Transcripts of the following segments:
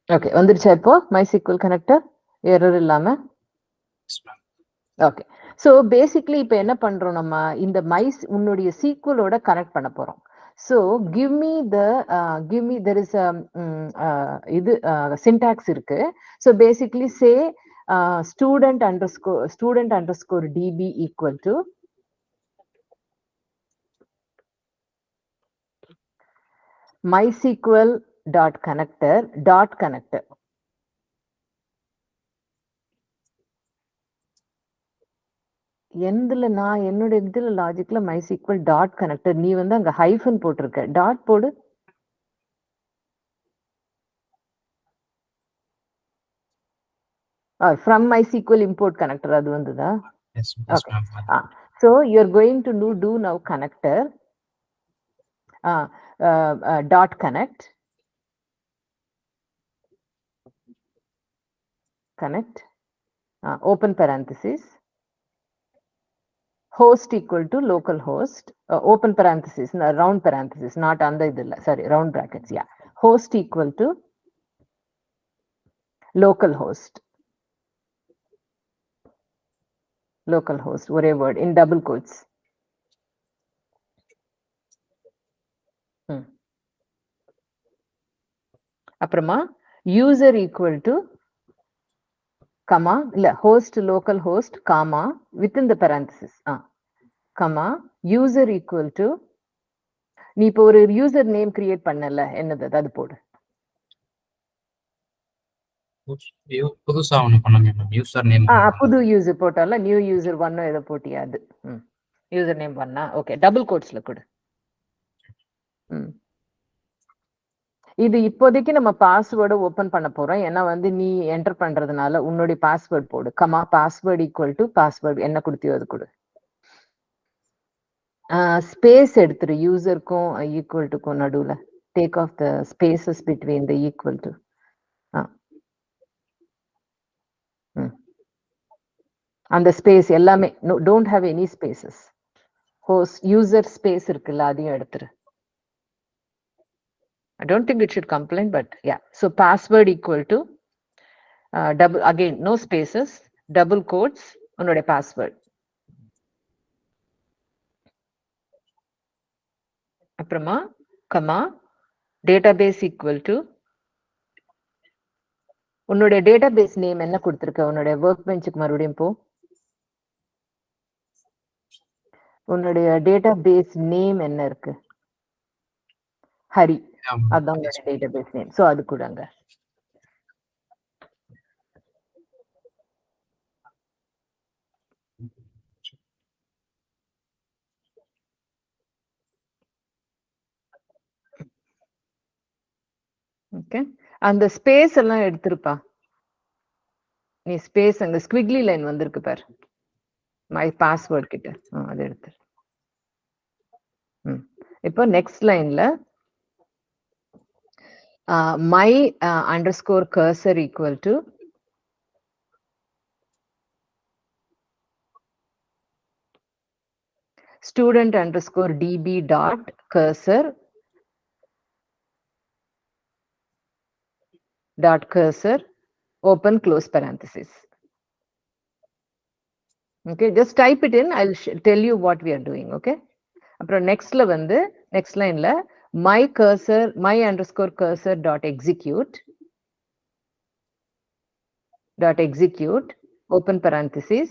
Okay, வந்துருச்சா இப்போ MySQL connector error இல்லாம? Yes, ma'am. Okay. So basically இப்போ என்ன பண்றோம் நம்ம இந்த உன்னுடைய சீக்வலோட கனெக்ட் பண்ண போறோம். So give me there is இது சின்டாக்ஸ் இருக்கு. So basically say student underscore DB equal to MySQL dot connector என்னோட இதுல லாஜிக்ல MySQL டாட் கனெக்டர், நீ வந்து அங்க ஹைஃபன் போட்டிருக்க, டாட் போடு. ஃப்ரம் MySQL இம்போர்ட் கனெக்டர் அது வந்துதா? Yes, Okay. ma'am. So you're going to do now connector dot connect open parenthesis host equal to local host open parenthesis round parenthesis, not under idilla, sorry, round brackets, yeah, host equal to local host ஒரே word in double quotes. அப்புறமா user equal to comma இல்ல host local host comma within the parenthesis comma user equal to, நீ இப்போ ஒரு user name create பண்ணல, என்னது அது போடு. புதுசா ஒண்ணு பண்ணணும் மேம். யூசர் நேம் புது யூசர் போட்டால நியூ யூசர் 1 ஏதோ போட்டியா? அது யூசர் நேம் 1. ஓகே, டபுள் கோட்ஸ்ல கொடு. இது இப்போதைக்கு நம்ம பாஸ்வேர்டை ஓபன் பண்ண போறோம். ஏன்னா வந்து நீ என்டர் பண்றதுனால உன்னுடைய பாஸ்வேர்ட் போடு. Comma password equal to password என்ன கொடுத்தியோ அது கொடு. ஸ்பேஸ் எடுத்துரு, யூசருக்கும் ஈக்குவல் டுக்கும் நடுவுல take off the spaces between the equal to. அந்த ஸ்பேஸ் எல்லாமே don't have any spaces. Host user space இருக்குல்ல, அதையும் எடுத்துரு. I don't think it should complain, but yeah. So password equal to double, again no spaces, double quotes உன்னோட password. அப்புறமா comma database equal to உன்னோட database name என்ன கொடுத்திருக்க? உன்னோட work பெஞ்சுக்கு மறுபடியும் போ. உன்னுடைய database name என்ன இருக்கு? ஹரி, அதான் உன்னோட database name. So அது கூடங்க. ஓகே, அந்த ஸ்பேஸ் எல்லாம் எடுத்துருப்பா. நீ ஸ்பேஸ் அங்க ஸ்குவிக்லி லைன் வந்திருக்கு பாரு, மை பாஸ்வேர்ட் கிட்ட, அதை எடுத்து. இப்போ நெக்ஸ்ட் லைன்ல my under score cursor equal to student underscore DP dot cursor open close parenthesis. Okay, just type it in. I'll tell you what we are doing. Okay, அப்புறம் நெக்ஸ்ட்ல வந்து next லைன்ல my underscore cursor dot execute open parenthesis.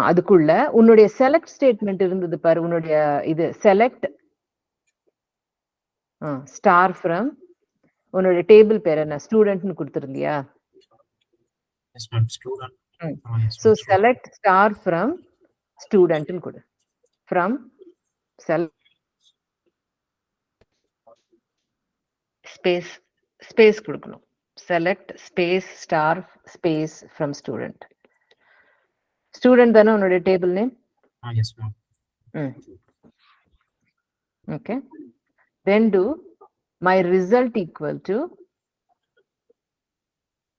அதுக்குள்ள உன்னுடைய select statement இருந்தது பாரு, உன்னுடைய இது select star from உன்னோட டேபிள் பேர் என்ன, ஸ்டூடெண்ட்னு கொடுத்திருந்தியா? Yes ma'am, student. So select star from student ன்னு கொடு. From space கொடுக்கணும். Select space star space from student. Student தானே உன்னோட table name? Yes ma'am. Okay, then do my result equal to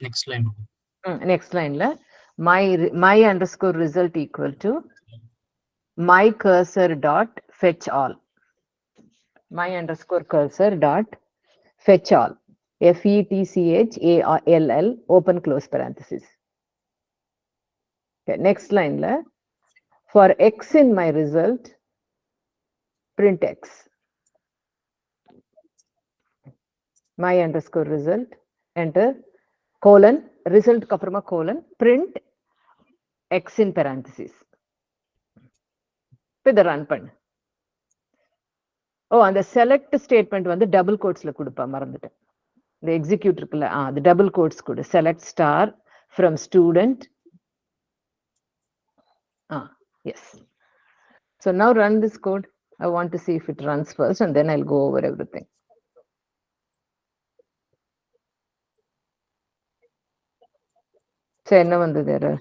next line. Next line la my underscore result equal to my cursor dot fetch all. My underscore cursor dot fetch all. FETCHALL, open close parenthesis. Okay, next line. For X in my result, print X. My underscore result, enter, colon, result colon, print X in parenthesis. இதை run பண்ணு. அந்த select statement வந்து double கோட்ஸ்ல கொடுப்பா, மறந்துட்டேன். இந்த execute இருக்குல்ல, அது டபுள் கோட்ஸ் கொடு. Select star from student. Yes. So now run this code. I want to see if it runs first and then I'll go over everything. So என்ன வந்தது error?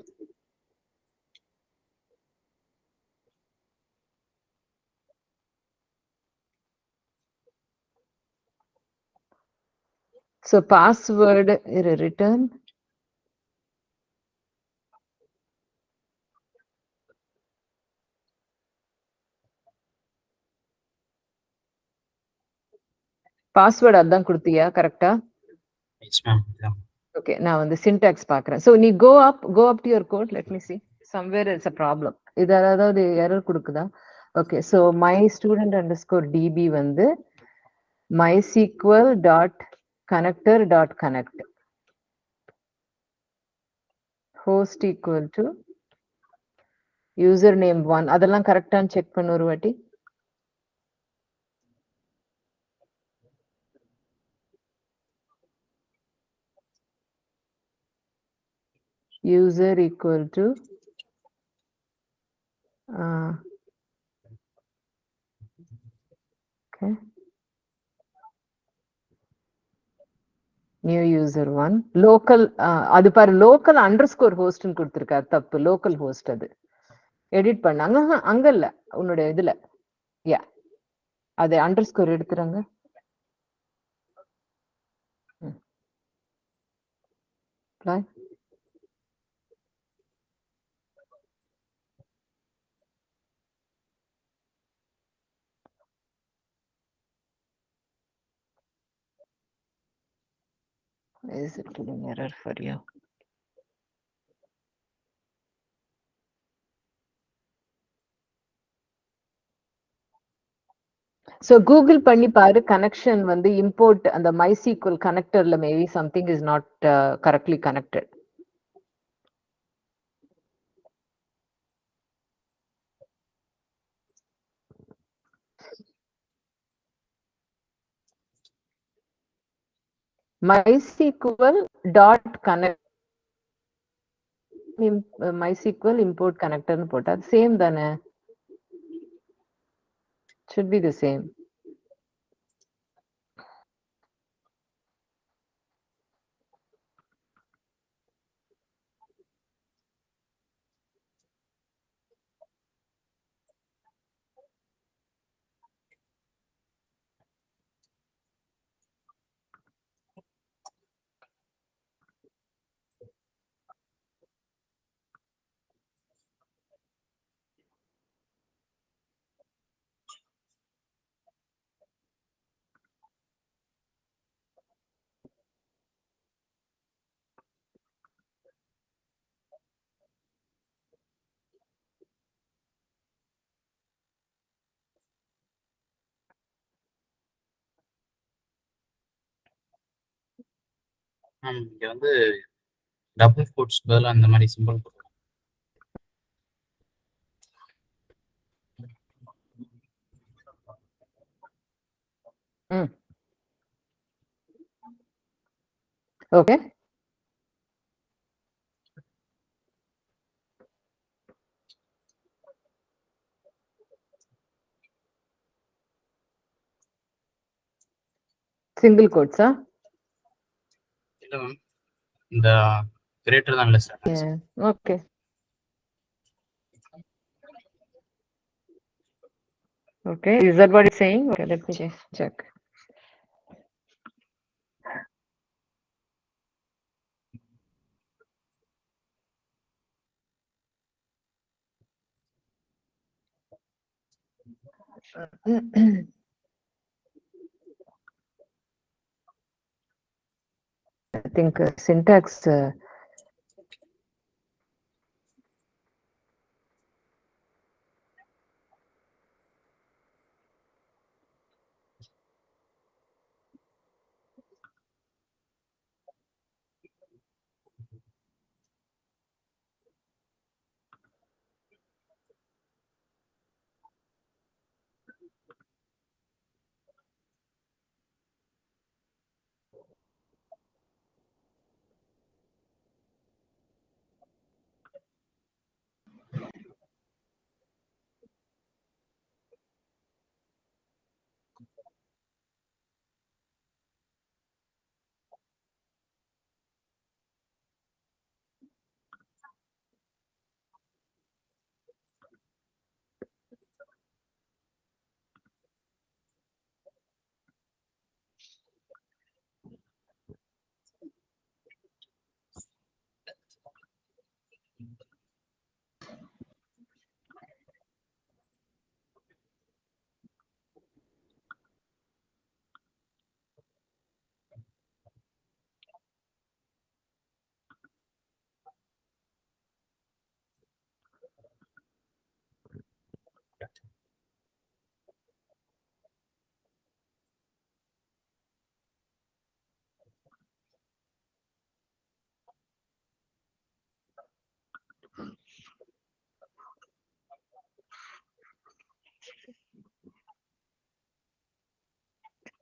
So password return. Password அதான் கொடுத்தியா கரெக்டா? Yes, ma'am. Yeah. Okay, நான் வந்து syntax பார்க்கிறேன். So நீ go up to your code. Let me see. Somewhere it's a problem. இது அதாவது error கொடுக்குதா? Okay, so my student underscore db வந்து mysql dot connector dot connect host equal to username 1. அதெல்லாம் கரெக்டான்னு check பண்ணு ஒரு வாட்டி. User equal to okay, new user 1 local அது பாரு local underscore host ன்னு கொடுத்திருக்கா, தப்பு. local host அது எடிட் பண்ணாங்க. அங்க இல்ல, உன்னோட இதுல. யா, அது underscore எடுத்துறாங்க. Is it an error for you? So Google பண்ணி பாரு, connection வந்து import அந்த MySQL connectorல maybe something is not correctly connected. MySQL dot connect MySQL import connector ன்னு போட்டா சேம் தானே? Should be the same. இங்க வந்து டபுள் கோட்ஸ் பதிலா அந்த மாதிரி சிம்பிள் போடுறோம். Okay. Single quotes, huh? இல்ல மேம், இந்த greater than less. Yeah. Okay. Okay, is that what it's saying? Okay, let me check. think syntax.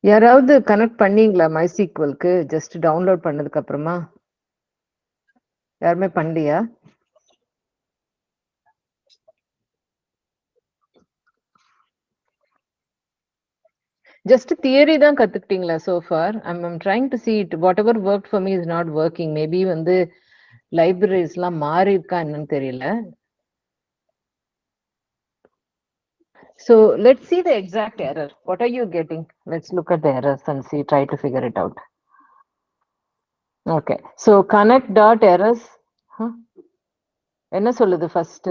யாராவது கனெக்ட் பண்ணீங்களா MySQLக்கு ஜஸ்ட் டவுன்லோட் பண்ணதுக்கு அப்புறமா? யாருமே பண்ணலையா? ஜஸ்ட் தியரி தான் கத்துக்கிட்டீங்களா so far? I'm trying to see it. Whatever worked for me is not working. Maybe வந்து லைப்ரரிஸ்லாம் மாறி இருக்கா என்னன்னு தெரியல. So let's see the exact error. What are you getting? Let's look at the errors and see, try to figure it out. Okay. So connect dot errors. என்ன சொல்லுது first?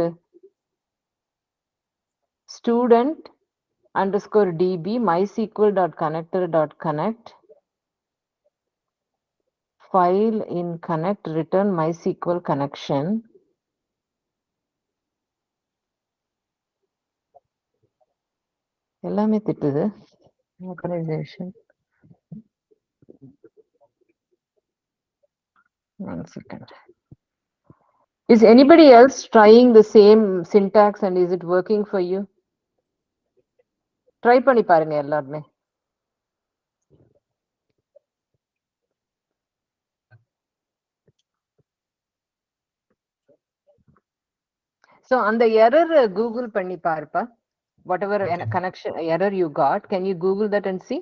Student underscore db mysql dot connector dot connect file in connect return MySQL connection. எல்லாமே திட்டுது. Authorization. One second. Is anybody else trying the same syntax and is it working for you? Try பண்ணி பாருங்க எல்லாருமே. So அந்த error Google பண்ணி பாருப்பா. Whatever connection error you got, can you Google that and see?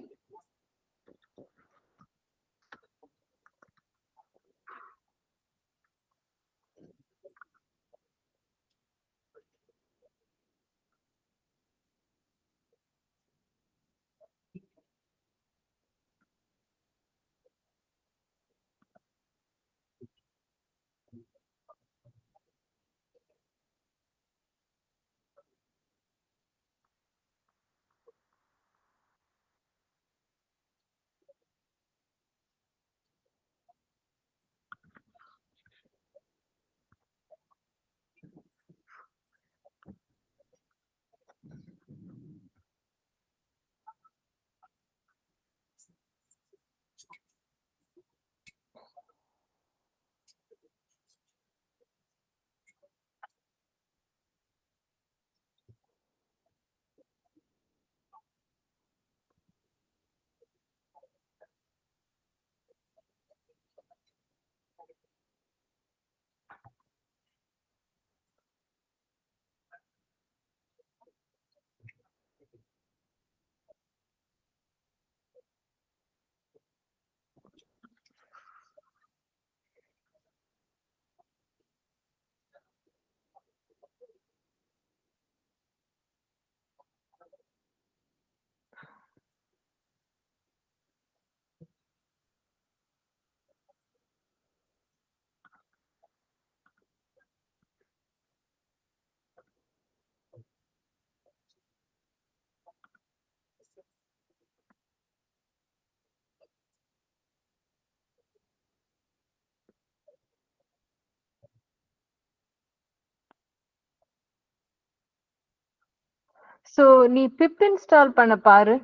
So நீ pip install பண்ண பாரு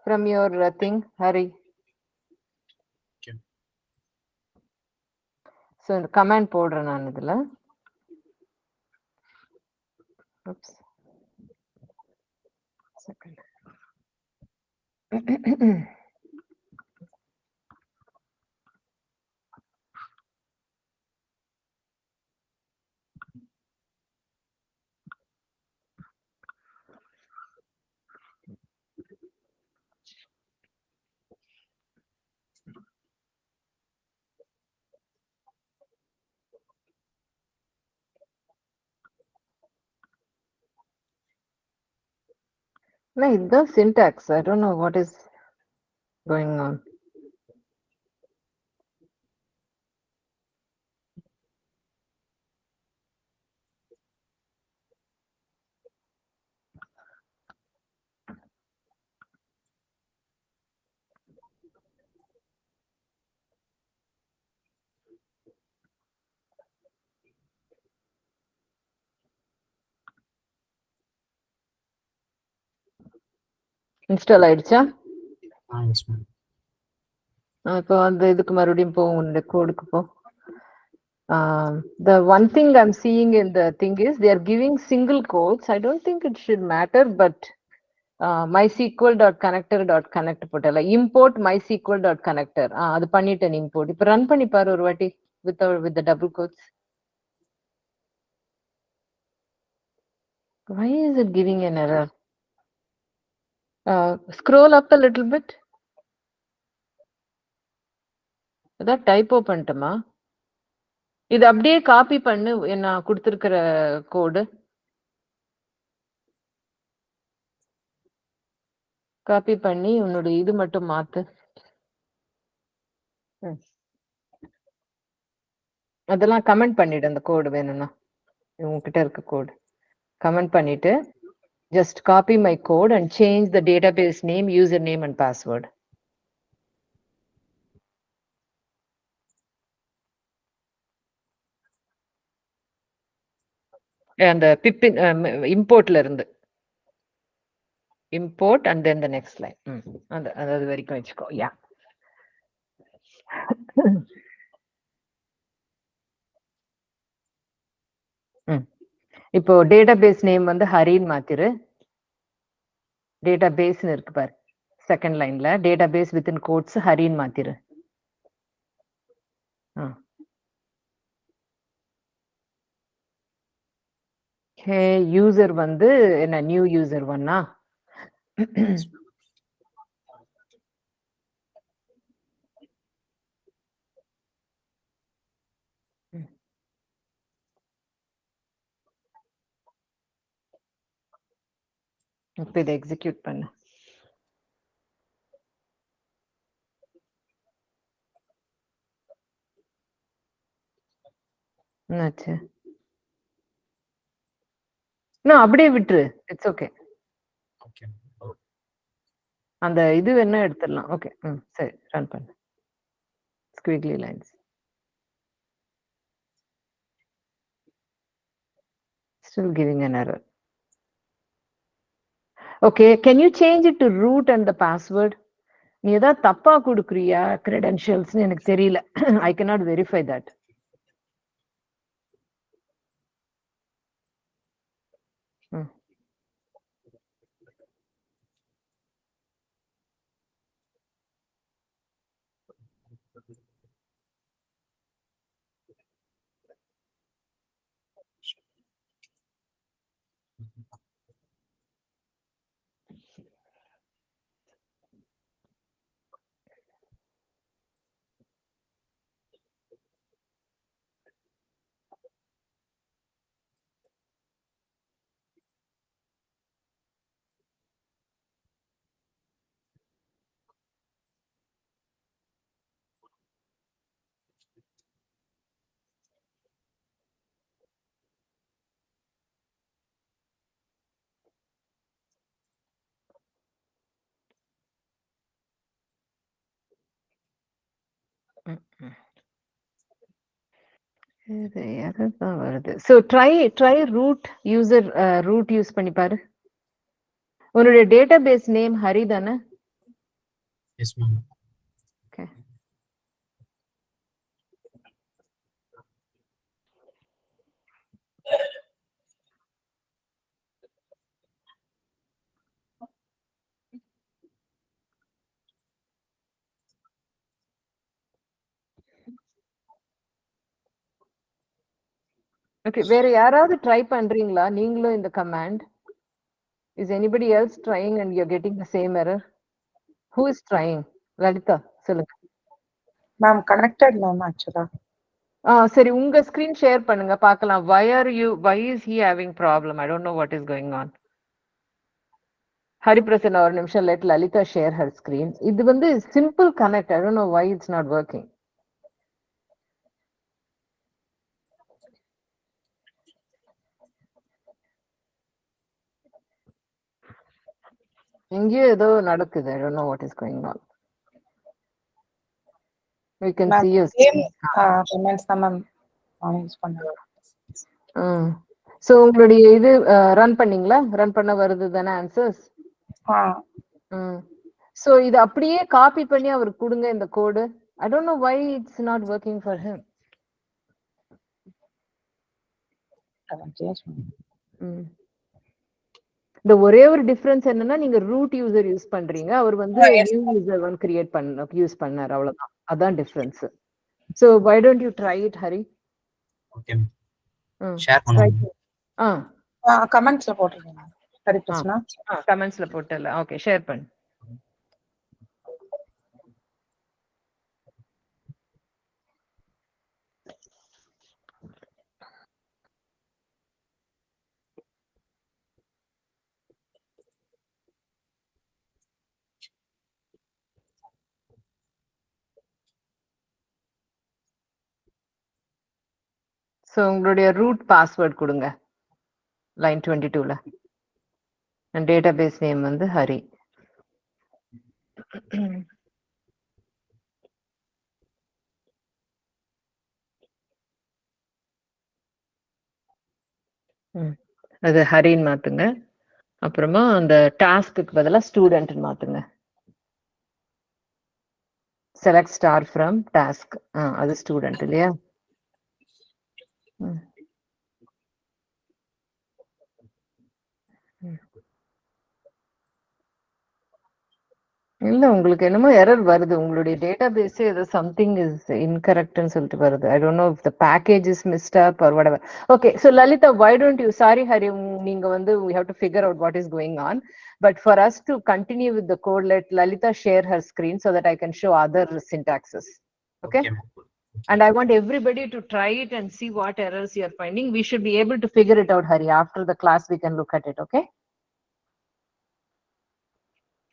from your thing, Hari. Okay. So இந்த command போடுறேன் நான் இதுல. Oops. Second. No, இதுதான் syntax. I don't know what is going on. Install ஆயிடுச்சா? Yes, ma'am. இப்போ அந்த இதுக்கு மறுபடியும் போ, உன்னோட கோடுக்கு போ. The one thing I'm seeing in the thing is they are giving single quotes. I don't think it should matter, but mysql.connector.connect போட்டல import mysql.connector அது பண்ணிட்டேன் import. இப்போ ரன் பண்ணி பாரு ஒரு வாட்டி with the double quotes. Why is it giving an error? Scroll up a little bit. அதான் டைப்போ பண்ணிட்டோமா? இது அப்படியே காப்பி பண்ணு நான் கொடுத்திருக்கிற கோடு. காப்பி பண்ணி உன்னோட இது மட்டும் மாத்து. அதெல்லாம் கமெண்ட் பண்ணிடு அந்த கோடு வேணும்னா. உங்ககிட்ட இருக்க கோடு கமெண்ட் பண்ணிட்டு just copy my code and change the database name, username and password. அந்த pip importல இருந்து import and then the next line. அது வரைக்கும் வச்சுக்கோ. யா இப்போ டேட்டாபேஸ் நேம் வந்து ஹரின்னு மாத்திரு. டேட்டாபேஸ்னு இருக்கு பாரு செகண்ட் லைன்ல, டேட்டாபேஸ் வித்தின் கோட்ஸ் ஹரின்னு மாத்திரு. யூசர் வந்து என்ன நியூ யூசர் ஒன்னா? இப்போ இதை எக்ஸிக்யூட் பண்ணு. என்னாச்சு? நான் அப்படியே விட்டுரு, இட்ஸ் ஓகே. அந்த இது வேணா எடுத்துடலாம். ஓகே, சரி ரன் பண்ணு. ஸ்குவிக்லி lines. Still giving an error. Okay, can you change it to root and the password? நீ ஏதாவது தப்பா கொடுக்குறியா கிரெடென்ஷியல்ஸ்னு எனக்கு தெரியல. I cannot verify that. வருது. So try root user root use பண்ணி பாரு. உன்னுடைய டேட்டாபேஸ் நேம் ஹரி தானே? Yes ma'am. ஓகே. ஓகே, வேற யாராவது ட்ரை பண்றீங்களா நீங்களும் இந்த command? Is anybody else trying and you're getting the same error? Who is trying? Lalitha சொல்லுங்க. மேம் கனெக்டட் மேம் ஆக்சுவலா. சரி, உங்க ஸ்கிரீன் ஷேர் பண்ணுங்க பார்க்கலாம். Why is he having problem? I don't know what is going on. Hariprasan, ஒரு நிமிஷம், let Lalita share her screen. இது வந்து simple connect. I don't know why it's not working. எங்கேயோ ஏதோ நடக்குது. I don't know what is going on. We can see your same comments தான் ma'am நான் use பண்ணேன். சோ உங்களுடைய இது ரன் பண்ணீங்களா? ரன் பண்ண வருது தானே ஆன்சர்ஸ்? சோ இது அப்படியே காப்பி பண்ணி அவருக்கு கொடுங்க இந்த கோடு. I don't know why it's not working for him. இந்த ஒரே ஒரு டிஃபரன்ஸ் என்னன்னா நீங்க ரூட் யூசர் யூஸ் பண்றீங்க, அவர் வந்து நியூ யூசர் ஒன் கிரியேட் பண்ண யூஸ் பண்ணார், அவ்வளவுதான். அதான் difference. So why don't you try it, Hari? Okay ma'am. Share பண்ணுங்க. கமெண்ட்ஸ்ல போட்டுருங்க. ஹரி பிரசன்னா கமெண்ட்ஸ்ல போட்டல. ஓகே, ஷேர் பண்ணு. சோ உங்களுடைய ரூட் பாஸ்வேர்ட் கொடுங்க லைன் 22ல. and database நேம் வந்து ஹரி. அது ஹரின்னு மாத்துங்க. அப்புறமா அந்த டாஸ்க்கு பதிலா ஸ்டூடெண்ட் மாத்துங்க. Select star from task. அது ஸ்டூடெண்ட் இல்லையா? இல்ல, உங்களுக்கு என்னமோ எரர் வருது. உங்களுடைய டேட்டாபேஸ் ஏதோ சம்திங் இஸ் இன்கரெக்ட்னு சொல்லிட்டு வருது. I don't know if the package is messed up or whatever. Okay, so Lalita, why don't you, sorry Hari, நீங்க வந்து we have to figure out what is going on. But for us to continue with the code, let Lalita share her screen so that I can show other syntaxes. Okay? And I want everybody to try it and see what errors you are finding. We should be able to figure it out, Hari. After the class, we can look at it. Okay?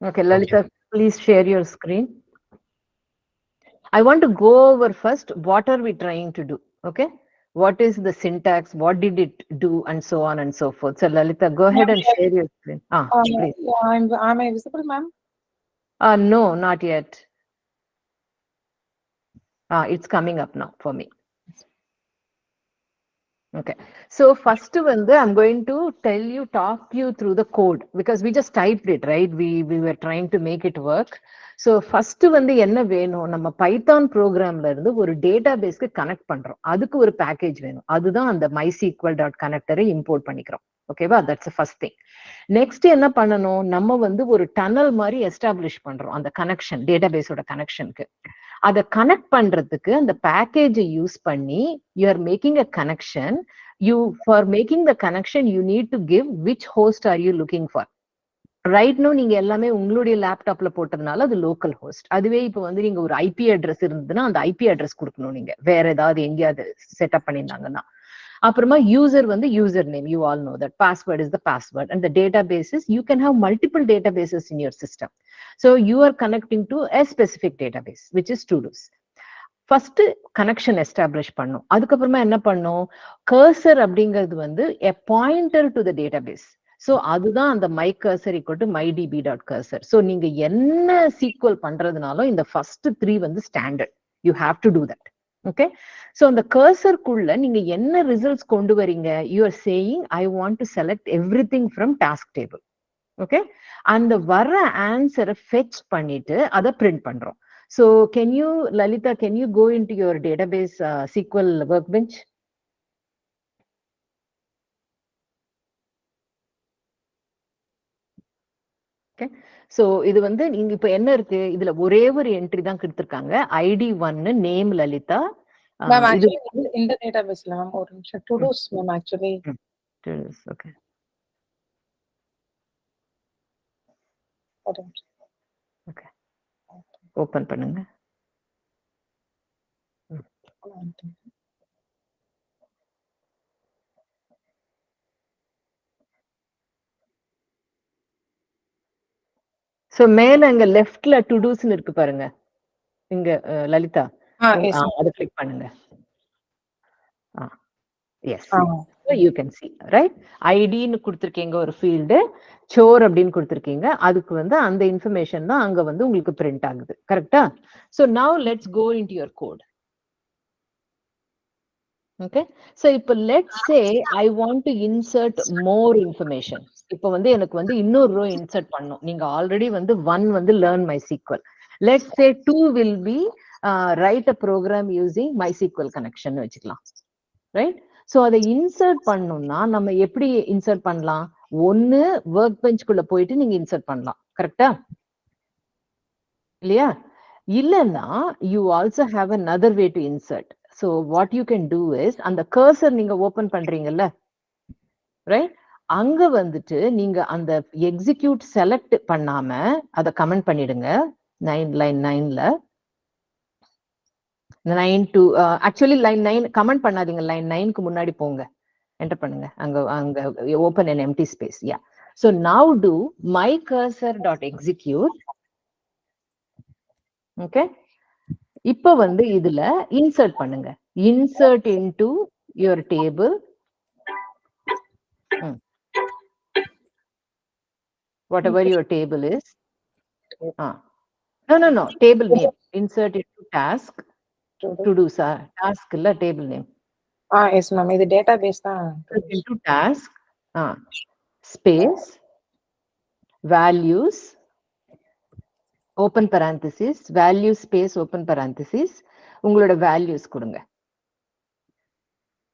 Okay, Lalita, please share your screen. I want to go over first, what are we trying to do? Okay? What is the syntax? What did it do? And so on and so forth. So Lalita, go ahead and share your screen. Please. Am I visible, ma'am? No, not yet. It's coming up now for me. Okay, so first one, I'm going to talk you through the code because we just typed it, right? We were trying to make it work. So first வந்து என்ன வேணும், நம்ம Python ப்ரோக்ராம்ல இருந்து ஒரு டேட்டாபேஸ்க்கு connect பண்றோம். அதுக்கு ஒரு பேக்கேஜ் வேணும். அதுதான் அந்த mysql.connector இம்போர்ட் பண்ணிக்கிறோம். ஓகேவா? That's the first thing. Next என்ன பண்ணணும், நம்ம வந்து ஒரு டனல் மாதிரி எஸ்டாப்ளிஷ் பண்றோம் அந்த கனெக்ஷன், டேட்டாபேஸோட கனெக்ஷனுக்கு. அதை கனெக்ட் பண்றதுக்கு அந்த பேக்கேஜை யூஸ் பண்ணி you are making a connection. For making the connection you need to give which host are you looking for. Right no நீங்க எல்லாமே உங்களுடைய லேப்டாப்ல போட்டதுனால அது லோக்கல் ஹோஸ்ட். அதுவே இப்போ வந்து நீங்க ஒரு ஐபி அட்ரஸ் இருந்ததுன்னா அந்த ஐபி அட்ரஸ் கொடுக்கணும் நீங்க, வேற ஏதாவது எங்கேயாவது செட்டப் பண்ணியிருந்தாங்கன்னா. அப்புறமா யூசர் வந்து user name, you all know that. Password is the password. And the databases, you can have multiple databases in your system. So you are connecting to a specific database, which is to-dos. First connection establish பண்ணும். அதுக்கப்புறமா என்ன பண்ணும், cursor அப்படிங்கிறது வந்து a pointer to the database. So அதுதான் அந்த my cursor equal to mydb.cursor. So நீங்க என்ன SQL பண்றதுனாலும் இந்த first 3 வந்து standard. You have to do that. Okay? So அந்த cursor குள்ள நீங்க என்ன results கொண்டு வரீங்க, you are saying I want to select everything from task table. Okay, அந்த வர்ற ஆன்சரை ஃபெச் பண்ணிட்டு அதை பிரிண்ட் பண்றோம். So can you Lalitha, can you go in to your database SQL workbench? Okay, so இது வந்து நீங்க இப்ப என்ன இருக்கு இதுல, ஒரே ஒரு என்ட்ரி தான் கொடுத்துருக்காங்க, ID 1 நேம் லலிதா. மேம் இது ஆக்சுவலி இந்த டேட்டாபேஸ்ல மேம் ஒரு நிமிஷம் டு டூஸ் மேம் ஆக்சுவலி ஓகே ஒரு நிமிஷம். ஓகே ஓபன் பண்ணுங்க. ஸோ மேல இங்க லெஃப்ட்ல டு டூஸ்னு இருக்கு பாருங்க, இங்க லலிதா yes ma'am. அதை கிளிக் பண்ணுங்க. Yes, ah you can see right. ஐடின்னு கொடுத்துருக்கீங்க ஒரு ஃபீல்டு, சோர் அப்படின்னு கொடுத்துருக்கீங்க, அதுக்கு வந்து அந்த இன்ஃபர்மேஷன் தான் அங்க வந்து உங்களுக்கு பிரிண்ட் ஆகுது. கரெக்டா? So now let's go into your code. Okay, so இப்போ let's say I want to insert more information. இப்போ வந்து எனக்கு வந்து இன்னொரு ரோ இன்சர்ட் பண்ணும். நீங்க ஆல்ரெடி வந்து 1 வந்து learn MySQL. Let's say 2 will be write a program using MySQL connection வச்சுக்கலாம். ரைட்? ஸோ அதை இன்சர்ட் பண்ணணும்னா நம்ம எப்படி இன்சர்ட் பண்ணலாம்? ஒன்னு ஒர்க் பெஞ்ச்குள்ள போயிட்டு நீங்க இன்சர்ட் பண்ணலாம். கரெக்டா? இல்லையா? இல்லைன்னா you also have another way to insert. So what you can do is, அந்த கர்சர் நீங்க ஓபன் பண்றீங்கல்ல, ரைட், அங்க வந்துட்டு நீங்க அந்த எக்ஸிக்யூட் செலக்ட் பண்ணாம அதை கமெண்ட் பண்ணிடுங்க. லைன் 9ல 9 to ஆக்சுவலி லைன் 9 கமெண்ட் பண்ணாதீங்க, லைன் 9க்கு முன்னாடி போங்க, என்டர் பண்ணுங்க. அங்க open an empty space. Yeah, so now do my cursor dot execute. Okay, இப்போ வந்து இதுல இன்சர்ட் பண்ணுங்க. Insert into your table, whatever your table is. No, table name. Insert into task. To do sir, task illa table name. yes ma'am, இது database தான். Into task, space, values, open parenthesis, value space open parenthesis, உங்களோட values கொடுங்க.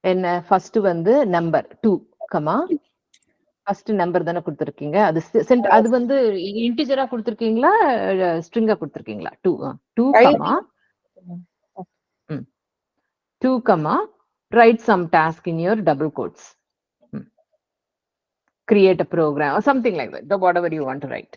என்ன first வந்து number 2, first number தானே கொடுத்துருக்கீங்க, அது வந்து இன்டிஜரா கொடுத்துருக்கீங்களா ஸ்ட்ரிங்கா கொடுத்துருக்கீங்களா? 2, write some task in your double quotes. Create a program or something like that, whatever you want to write.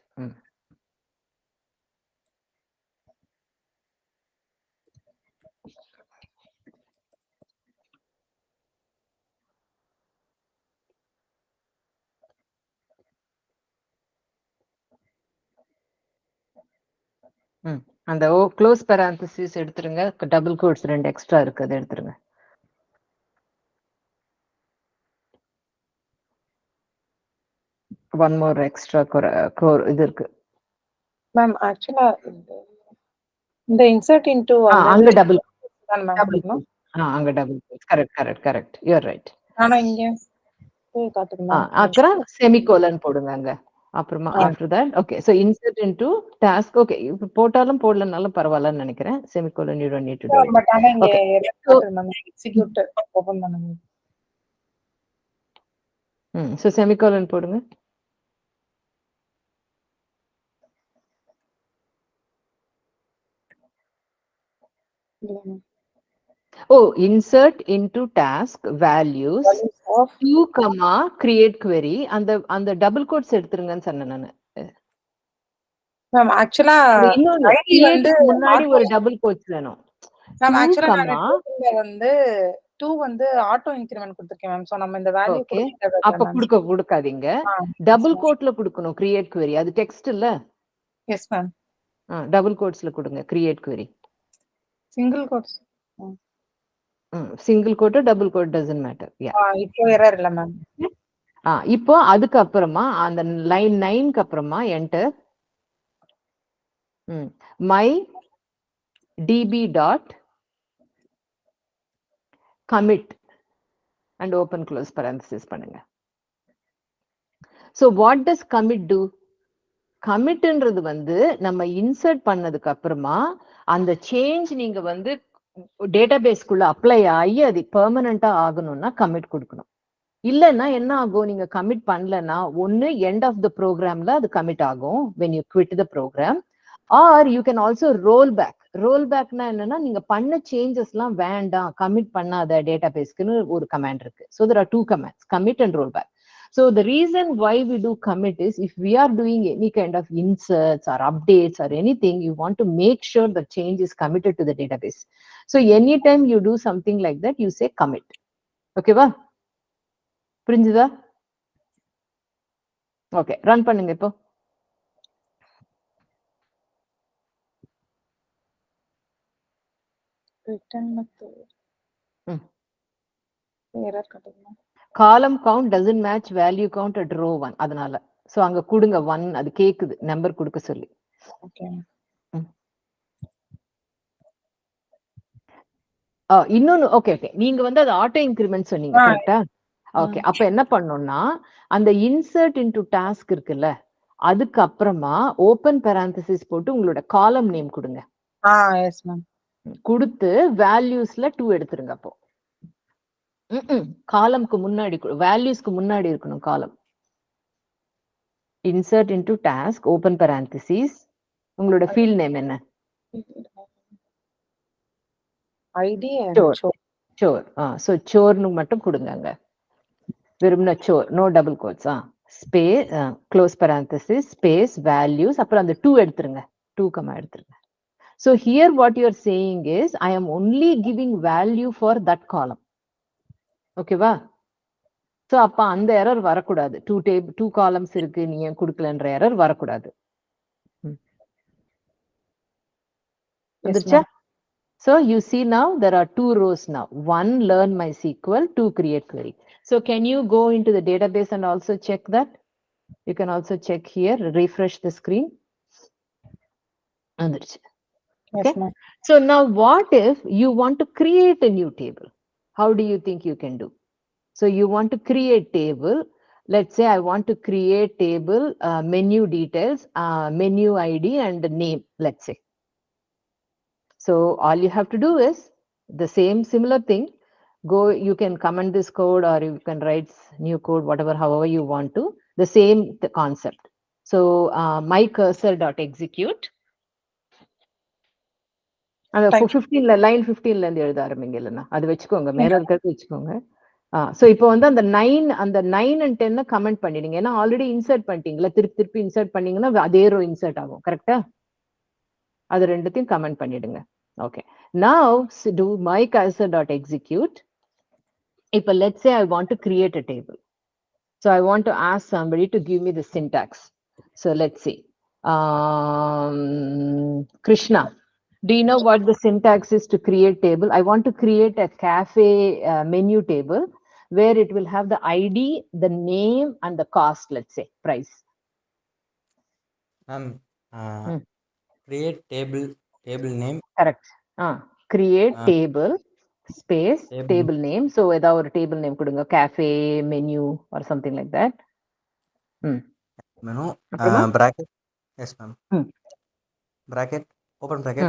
அந்த close parenthesis எடுத்துருங்க, டபுள் கோட்ஸ் 2 எக்ஸ்ட்ரா இருக்கு, அதை எடுத்துருங்க. ஒன் மோர் எக்ஸ்ட்ரா இது இருக்கு மேம். ஆக்சுவலா இந்த இன்சர்ட் இன்டு அங்க டபுள் தான் மேம் கொடுக்கணும். அங்க double correct you are right. ஆனா இங்க காட்டுங்க. அப்புறம் செமிகோலன் போடுங்க அங்க. அப்புறமா after that, okay, so insert into task. Okay, இப்போ போட்டாலும் போடலனாலும் பரவாயில்லன்னு நினைக்கிறேன். Semicolon you don't need to do it. But ஆனா இங்க எக்ஸிக்யூட் ஓபன் பண்ணுங்க. so செமிகோலன் போடுங்க. Insert into task values 2, create query. அந்த டபுள் கோட்ஸ் எடுத்துருங்கன்னு சொன்னேன் நானு. மேம் ஆக்சுவலா ஐடி வந்து முன்னாடி ஒரு டபுள் கோட்ஸ் வேணும். மேம் ஆக்சுவலா நான் வந்து 2 வந்து ஆட்டோ இன்கிரிமென்ட் கொடுத்திருக்கேன் மேம். சோ நம்ம இந்த வேல்யூ அப்ப கொடுக்காதீங்க, டபுள் கோட்ல கொடுக்கணும் கிரியேட் query. அது டெக்ஸ்ட் இல்ல? Yes ma'am. டபுள் கோட்ஸ்ல கொடுங்க create query. Single quotes single quote double quote doesn't matter. இப்போ எரர் இல்ல மேம். இப்போ அதுக்கு அப்புறமா அந்த லைன் 9க்கு அப்புறமா enter my db dot commit and open close parenthesis பண்ணுங்க. So what does commit do? கமிட்ன்றது வந்து நம்ம இன்சர்ட் பண்ணதுக்கு அப்புறமா அந்த சேஞ்ச் நீங்க வந்து டேட்டாபேஸ்க்குள்ள அப்ளை ஆகி அது பெர்மனண்டா ஆகணும்னா கமிட் கொடுக்கணும். இல்லைன்னா என்ன ஆகும், நீங்க கமிட் பண்ணலன்னா ஒன்னு எண்ட் ஆஃப் த ப்ரோக்ராம்ல அது கமிட் ஆகும் when you quit the program, or you can also roll back. Roll பேக்னா என்னன்னா, நீங்க பண்ண சேஞ்சஸ்லாம் வேண்டாம், கமிட் பண்ணாத டேட்டாபேஸ்க்குன்னு ஒரு கமாண்ட் இருக்கு. So there are two commands, commit and roll back. So the reason why we do commit is if we are doing any kind of inserts or updates or anything, you want to make sure the change is committed to the database. So anytime you do something like that, you say commit. Okay va? புரிஞ்சுதா? Okay, run பண்ணுங்க இப்போ. Return method ம். Error காட்டுதுமா. Column count doesn't match value count at row 1, அதனால. So அங்க கொடுங்க 1, அது கேக்குது நம்பர் கொடுக்க சொல்லி. ஓகே. இன்னொன்னு ஓகே ஓகே, நீங்க வந்து அது ஆட்டோ இன்கிரிமெண்ட் சொன்னீங்க கரெக்டா? ஓகே, அப்ப என்ன பண்ணணும்னா அந்த இன்சர்ட் இன்டு டாஸ்க் இருக்குல்ல, அதுக்கு அப்புறமா ஓபன் parenthesis போட்டு உங்களோட காலம் நேம் கொடுங்க. Yes ma'am. கொடுத்து வேல்யூஸ்ல 2 எடுத்துருங்க. அப்போ காலம்க்கு முன்னாடி வேல்யூஸ்க்கு முன்னாடி இருக்கணும் column. Insert into task open parenthesis உங்களோட ஃபீல்ட் நேம் என்ன? ID chore. சோ சோர்னு மட்டும் கொடுங்க. வெறும்னா chore, no double quotes. Space close parenthesis space values, அப்புறம் அந்த 2 எடுத்துருங்க. 2 கமா எடுத்துருங்க. So here what you are saying is I am only giving value for that column. ஓகேவா? சோ அப்ப அந்த எரர் வரக்கூடாது. 2 காலம்ஸ் இருக்கு, நீ ஏன் கொடுக்கலன்ற எரர் வரக்கூடாது. வந்துருச்சா? So you see now there are 2 rows now. 1 learn MySQL, 2 create query. So can you go into the database and also check that? You can also check here, refresh the screen. வந்துருச்சு. Okay. So now what if you want to create a new table? How do you think you can do? So you want to create table. Let's say I want to create table menu details, menu ID and name, let's say. So all you have to do is the same similar thing. Go, you can comment this code or you can write new code, whatever, however you want to. The same concept. So my cursor.execute. அந்த 15ல line 15ல இருந்து எழுத ஆரம்பிங்க. இல்லைன்னா அது வச்சுக்கோங்க, மேல இருக்கிறது வச்சுக்கோங்க. சோ இப்போ வந்து அந்த 9 and 10 கமெண்ட் பண்ணிடுங்க. ஏன்னா ஆல்ரெடி இன்சர்ட் பண்ணிட்டீங்களா, திருப்பி இன்சர்ட் பண்ணீங்கன்னா அதே ரோ இன்சர்ட் ஆகும். கரெக்டா? அது ரெண்டுத்தையும் கமெண்ட் பண்ணிடுங்க. Okay, now do my cursor.execute. இப்போ let's say I want to create a table. So I want to ask somebody to give me the syntax. So let's see. Krishna, do you know what the syntax is to create table? I want to create a cafe menu table where it will have the ID, the name and the cost, let's say price. Create table name. Correct. Create table space table name. So ஏதாவது ஒரு table name கொடுங்க, cafe menu or something like that. Menu bracket. Yes ma'am. Bracket, open bracket.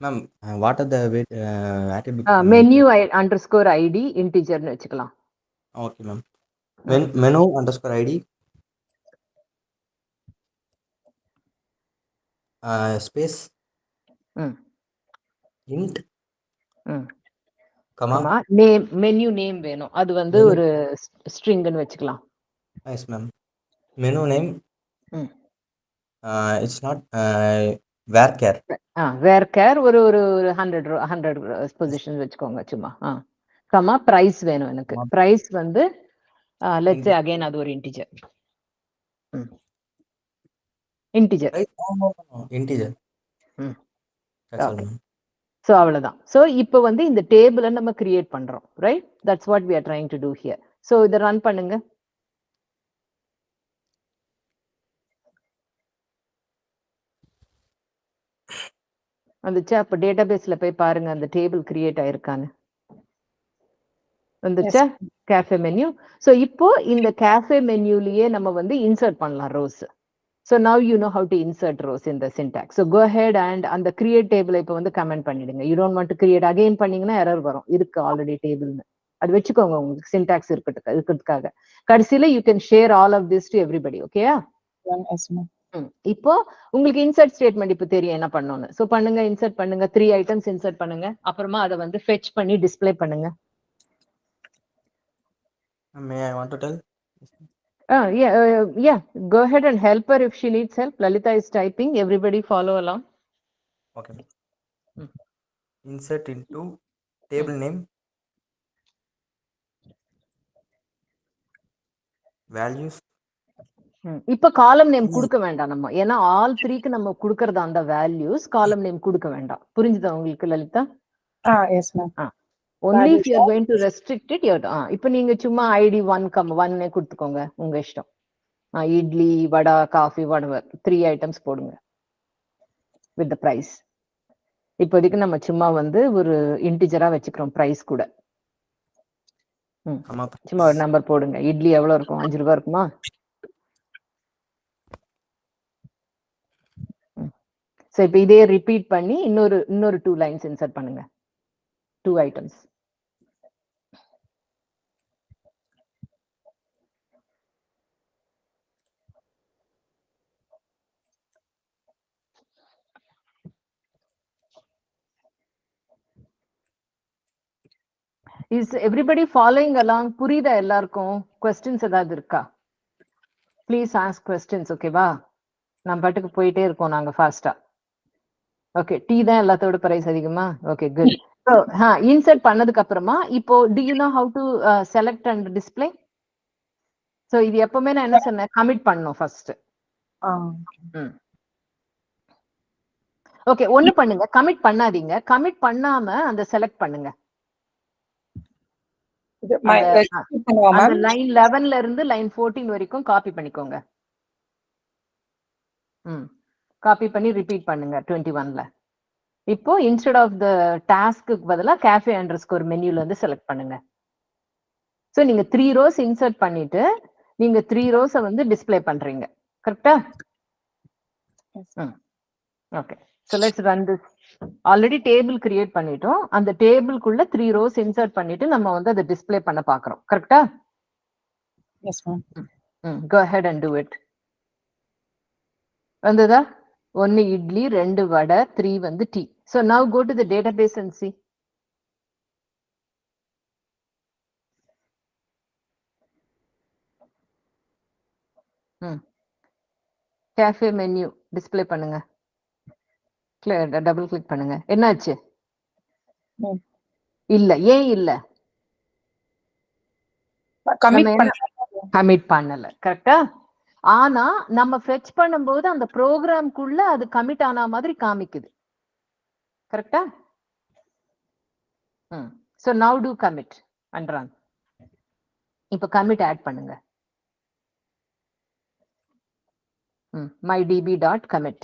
Ma'am, what are the attribute? Menu underscore ID integer னு வச்சுக்கலாம். Okay ma'am. Menu underscore ID space int comma name, menu name வேணும், அது வந்து ஒரு string னு வச்சுக்கலாம். Yes ma'am. Menu name it's not varchar. varchar ஒரு 100 positions வச்சுக்கோங்க சும்மா. comma price வேணும் எனக்கு. price வந்து let's say again அது ஒரு integer. integer. That's all ma'am. So அவ்வளவுதான். So இப்போ வந்து இந்த டேபிளை நம்ம கிரியேட் பண்றோம், right? That's what we are trying to do here. So இதை ரன் பண்ணுங்க. வந்துச்சு. அப்ப டேட்டாபேஸ்ல போய் பாருங்க அந்த டேபிள் கிரியேட் ஆயிருக்கான்னு. வந்துச்சா கேஃபே மெனு. ஸோ இப்போ இந்த கேஃபே மெனுலயே நம்ம வந்து இன்சர்ட் பண்ணலாம் rows. So now you know how to insert rows in the syntax. So go ahead and அந்த கிரியேட் டேபிள் இப்போ வந்து கமெண்ட் பண்ணிடுங்க. You don't want to create again பண்ணீங்கன்னா எரர் வரும். இருக்கு ஆல்ரெடி டேபிள்னு. அது வச்சுக்கோங்க உங்களுக்கு சின்டாக்ஸ் இருக்கிறதுக்காக. கடைசியில you can share all of this to everybody. ஓகேயா? இப்போ உங்களுக்கு இன்சர்ட் ஸ்டேட்மெண்ட் இப்போ தெரியும் என்ன பண்ணணும்னு. ஸோ பண்ணுங்க, இன்சர்ட் பண்ணுங்க, 3 ஐட்டம்ஸ் இன்சர்ட் பண்ணுங்க. அப்புறமா அதை வந்து ஃபெச் பண்ணி டிஸ்ப்ளே பண்ணுங்க. May I want to tell? Yeah. Go ahead and help her if she needs help. Lalita is typing. Everybody follow along. Okay. Insert into table name, values. இப்ப காலம் name கொடுக்க வேண்டாம் நம்ம. ஏன்னா ஆல் 3க்கு நம்ம கொடுக்கறது அந்த வேல்யூஸ். காலம் நேம் கொடுக்க வேண்டாம். புரிஞ்சுதா உங்களுக்கு Lalitha? Yes ma'am. only if you are going to restrict it. இப்ப நீங்க சும்மா ID 1 கொடுத்துக்கோங்க, உங்க இஷ்டம். இட்லி, வடா, காஃபி, whatever 3 ஐட்டம்ஸ் போடுங்க with the price. இப்போதைக்கு நம்ம சும்மா வந்து ஒரு இன்டிஜரா வச்சுக்கிறோம் பிரைஸ் கூட. சும்மா ஒரு நம்பர் போடுங்க. இட்லி எவ்வளவு இருக்கும்? 5 ரூபாய் இருக்குமா? சோ இப்போ இதே ரிப்பீட் பண்ணி இன்னொரு 2 லைன்ஸ் இன்சர்ட் பண்ணுங்க. 2 items. Is everybody following along? புரியுதா எல்லாருக்கும்? questions ஏதாவது இருக்கா? Please ask questions. ஓகேவா? நம்ம பாட்டுக்கு போயிட்டே இருக்கோம் நாங்க ஃபாஸ்டா. ஓகே, டீ தான் எல்லாத்தோட பிரைஸ் அதிகமா? Okay, good. சோ இன்சர்ட் பண்ணதுக்கு அப்புறமா இப்போ do you know how to select and display? So இது எப்பவுமே நான் என்ன சொன்னேன், கமிட் பண்ணனும் ஃபர்ஸ்ட். ஓகே, ஒன்னு பண்ணுங்க, கமிட் பண்ணாதீங்க. கமிட் பண்ணாம அந்த செலக்ட் பண்ணுங்க. அந்த லைன் 11ல இருந்து லைன் 14 வரைக்கும் காப்பி பண்ணிக்கோங்க. காப்பி பண்ணி ரிப்பீட் பண்ணுங்க 21ல. இப்போ இன்ஸ்டெட் ஆஃப் த டாஸ்க்கு பதிலா கேஃபே அண்டர்ஸ்கோர் மெனுல இருந்து செலக்ட் பண்ணுங்க. சோ நீங்க 3 ரோஸ் இன்சர்ட் பண்ணிட்டு நீங்க 3 ரோஸை வந்து டிஸ்ப்ளே பண்றீங்க. கரெக்ட்டா? Okay, so let's run this. Already table create பண்ணிட்டோம். அந்த டேபிள்க்குள்ள 3 ரோஸ் இன்சர்ட் பண்ணிட்டு நம்ம வந்து அதை டிஸ்ப்ளே பண்ண பாக்குறோம். கரெக்ட்டா? Yes ma'am. go ahead and do it. வந்ததா? 1 இட்லி, 2 வடை, 3 வந்து tea. So now go to the database and see. Cafe menu display பண்ணுங்க. டபுள் கிளிக் பண்ணுங்க. என்னாச்சு? இல்ல. ஏன் இல்ல? கமிட் பண்ணல. கரெக்ட்டா? ஆனா நம்ம ஃபெச் பண்ணும்போது அந்த ப்ரோக்ராம்க்குள்ள அது கமிட் ஆன மாதிரி காமிக்குது. கரெக்ட்டா? So now do commit and run. இப்ப commit ஆட் பண்ணுங்க. mydb.commit.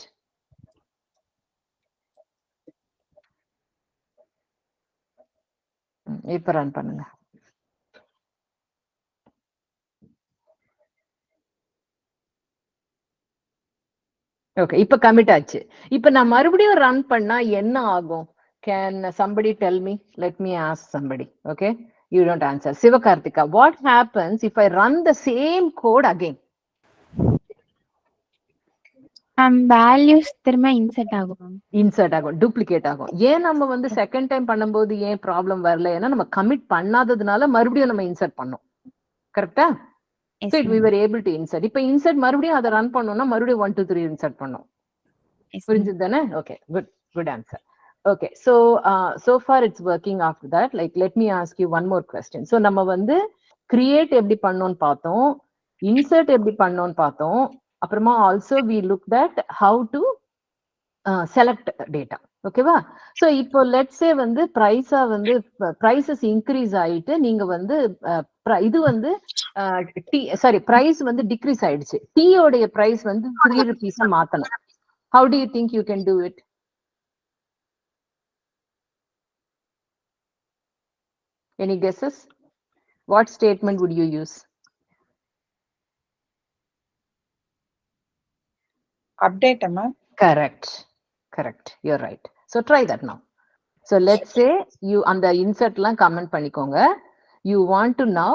இப்ப ரன் பண்ணுங்க. ஓகே, இப்ப கமிட் ஆச்சு. இப்ப நான் மறுபடியும் ரன் பண்ணா என்ன ஆகும்? Can somebody tell me? Let me ask somebody. Okay, you don't answer. Sivakarthika, what happens if I run the same code again? values திரும்ப இன்சர்ட் ஆகும். இன்சர்ட் ஆகும், டூப்ளிகேட் ஆகும். ஏன் நம்ம வந்து செகண்ட் டைம் பண்ணும்போது ஏன் ப்ராப்ளம் வரல? ஏன்னா நம்ம கமிட் பண்ணாததுனால மறுபடியும் நம்ம இன்சர்ட் பண்ணோம். கரெக்ட்டா? So we were able to insert. இப்ப இன்சர்ட் மறுபடியும் அதை ரன் பண்ணோம்னா மறுபடியும் 1 2 3 இன்சர்ட் பண்ணோம். புரிஞ்சுது தானே? Okay, good answer. Okay, so far it's working. After that, like let me ask you one more question. So நம்ம வந்து create எப்படி பண்ணோம்னு பார்த்தோம், insert எப்படி பண்ணோம்னு பார்த்தோம். அப்புறமா also we looked at how to select data. ஓகேவா? சோ இப்போ லெட்ஸ் சே வந்து பிரைஸா வந்து பிரைசஸ் இன்க்ரீஸ் ஆயிட்டு நீங்க வந்து இது வந்து பிரைஸ் வந்து டிக்ரீஸ் ஆயிடுச்சு. டீ உடைய பிரைஸ் வந்து 3 rupees மாத்தணும். How do you think you can do it? Any guesses? What statement would you use? Update, ma'am. Correct. You're right. So try that now. So let's say you on the insert லாம் comment பண்ணிக்கோங்க. You want to now